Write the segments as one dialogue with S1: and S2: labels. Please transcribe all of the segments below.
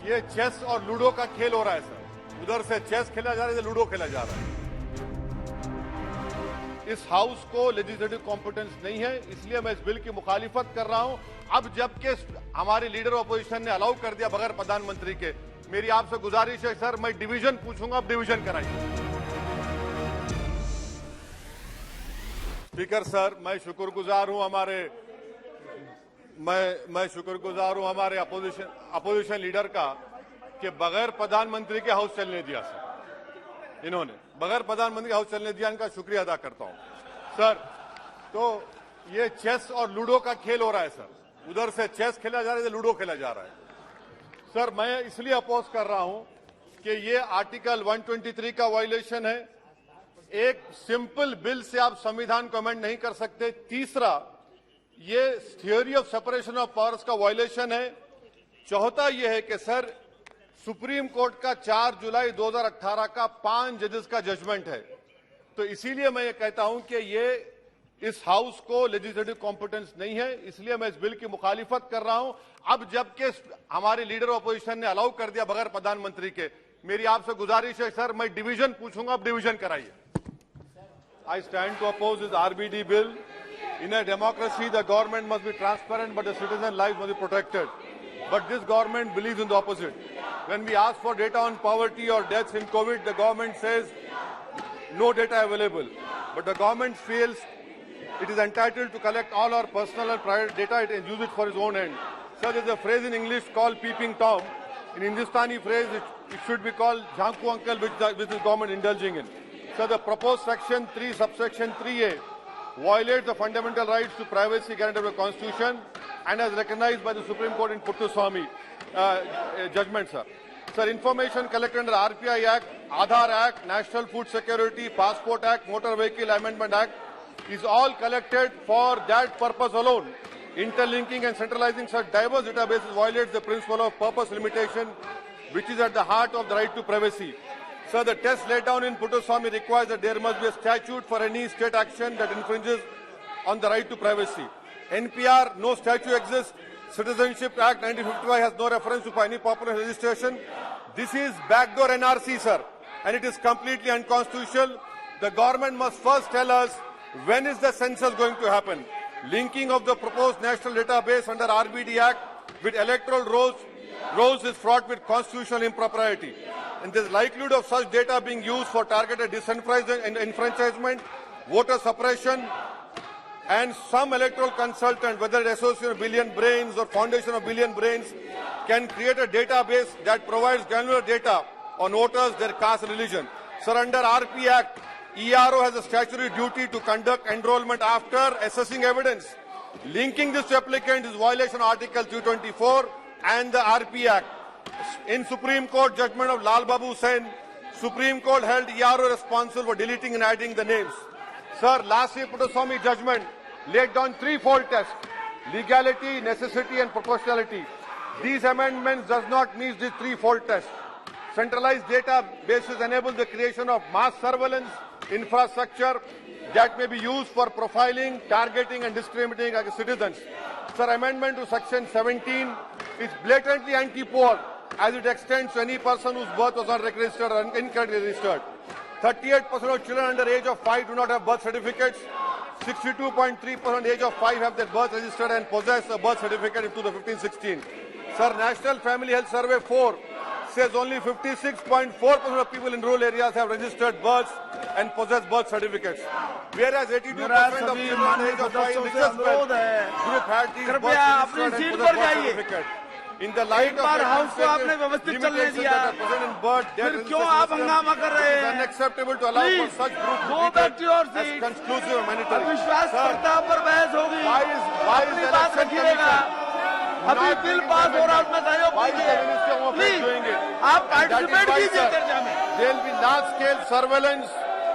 S1: ये चेस और लूडो का खेल हो रहा है सर। उधर से चेस खेला जा रहा है, इधर लूडो खेला जा रहा है। इस हाउस को लेजिस्लेटिव कॉम्पिटेंस नहीं है, इसलिए मैं इस बिल की मुखालिफत कर रहा हूं। अब जबकि हमारे लीडर ऑपोजिशन ने अलाउ कर दिया बगैर प्रधानमंत्री के, मेरी आपसे गुजारिश है सर, मैं डिवीजन पूछूंगा, अब डिवीजन कराइए। स्पीकर सर, मैं शुक्रगुजार हूं हमारे अपोजिशन लीडर का कि बगैर प्रधानमंत्री के हाउस चलने दिया सर। इन्होंने बगैर प्रधानमंत्री के हाउस चलने दिया, इनका शुक्रिया अदा करता हूं सर। तो ये चेस और लूडो का खेल हो रहा है सर। उधर से चेस खेला जा रहा है, इधर लूडो खेला जा रहा है सर। मैं इसलिए अपोज कर रहा हूं कि ये आर्टिकल 123 का वायलेशन है। एक सिंपल बिल से आप संविधान को अमेंड नहीं कर सकते। तीसरा, ये theory of separation of powers का वायलेशन है। चौथा यह है कि सर, सुप्रीम कोर्ट का 4 जुलाई 2018 का 5 जजेस का जजमेंट है। तो इसीलिए मैं ये कहता हूं कि ये इस हाउस को लेजिस्लेटिव कॉम्पिटेंस नहीं है, इसलिए मैं इस बिल की मुखालिफत कर रहा हूं। अब जबकि हमारे लीडर ऑपोजिशन ने अलाउ कर दिया बगैर प्रधानमंत्री के, मेरी आपसे गुजारिश है सर, मैं डिवीजन पूछूंगा, अब डिवीजन कराइए। I stand to oppose this RBD bill. In a democracy, the government must be transparent, but the citizen lives must be protected. But this government believes in the opposite. When we ask for data on poverty or deaths in COVID, the government says no data available. But the government feels it is entitled to collect all our personal and private data and use it for its own end. So there is a phrase in English called peeping Tom. In Hindustani phrase, it should be called Jhanku uncle, which this government indulging in. So the proposed section 3, subsection 3A violates the fundamental rights to privacy guaranteed by the Constitution and as recognized by the Supreme Court in Puttaswamy judgment, sir. Sir, information collected under RPI Act, Aadhaar Act, National Food Security, Passport Act, Motor Vehicle Amendment Act is all collected for that purpose alone. Interlinking and centralizing such diverse databases violates the principle of purpose limitation, which is at the heart of the right to privacy. Sir, the test laid down in Puttaswamy requires that there must be a statute for any state action that infringes on the right to privacy. NPR, no statute exists. Citizenship Act 1955 has no reference to any population registration. This is backdoor NRC, sir, and it is completely unconstitutional. The government must first tell us when is the census going to happen. Linking of the proposed national database under RBD Act with electoral rolls is fraught with constitutional impropriety. And there is likelihood of such data being used for targeted disenfranchisement, voter suppression, and some electoral consultant, whether the Association of Billion Brains or Foundation of Billion Brains, can create a database that provides granular data on voters, their caste and religion. Sir, under RP Act, ERO has a statutory duty to conduct enrollment after assessing evidence. Linking this to applicant is violation of Article 324 and the RP Act. In Supreme Court judgment of Lal Babu Sen, Supreme Court held ERO responsible for deleting and adding the names. Sir, last year Puttaswamy judgment laid down 3-fold tests: legality, necessity and proportionality. These amendments does not meet this 3-fold test. Centralized databases enable the creation of mass surveillance infrastructure that may be used for profiling, targeting and discriminating against citizens. Sir, amendment to section 17 is blatantly anti-poor as it extends to any person whose birth was not registered or incorrectly registered. 38% of children under age of 5 do not have birth certificates. 62.3% age of 5 have their birth registered and possess a birth certificate in 2015-16. Sir, National Family Health Survey 4 says only 56.4% of people in rural areas have registered births and possess birth certificates, whereas 82% of children under age of 5 group had these birth registered and possess birth certificate. In the light of limitations that are present in birth, death registration, it is unacceptable to allow for such groups to be treated as conclusive and mandatory. Why is the election commission
S2: अभी bill pass हो रहा है, उसमें सहयोग कीजिए,
S1: doing it?
S2: आप participate कीजिए चर्चा में।
S1: There will be large-scale surveillance.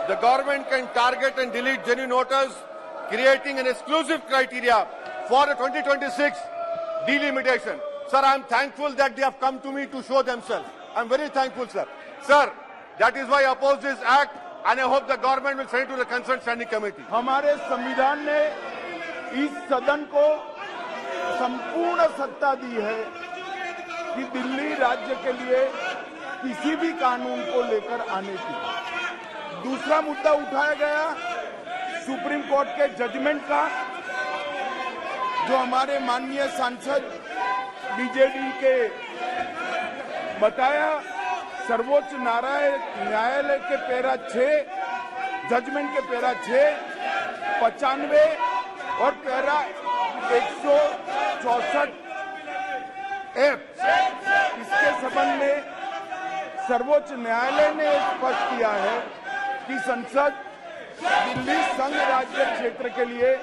S1: The government can target and delete genuine voters, creating an exclusive criteria for the 2026 delimitation. Sir, I am thankful that they have come to me to show themselves. I am very thankful, sir. Sir, that is why I oppose this act, and I hope the government will send it to the concerned standing committee.
S3: हमारे संविधान ने इस सदन को संपूर्ण सत्ता दी है कि दिल्ली राज्य के लिए किसी भी कानून को लेकर आने की। दूसरा मुद्दा उठाया गया सुप्रीम कोर्ट के जजमेंट का, जो हमारे माननीय सांसद बीजेडी के बताया सर्वोच्च न्यायालय के पैरा 6 जजमेंट के पैरा 6, 95 और पैरा 164 F, इसके संबंध में सर्वोच्च न्यायालय ने स्पष्ट किया है कि संसद दिल्ली संघ राज्य क्षेत्र के लिए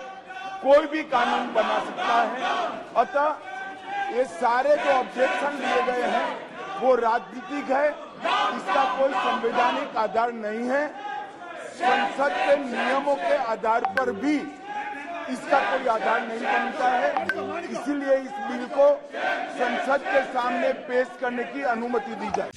S3: कोई भी कानून बना सकता है। अतः ये सारे जो ऑब्जेक्शन लिए गए हैं वो राजनीतिक है, इसका कोई संवैधानिक आधार नहीं है। संसद के नियमों के आधार पर भी इसका कोई आधार नहीं बनता है, इसलिए इस बिल को संसद के सामने पेश करने की अनुमति दी जाए।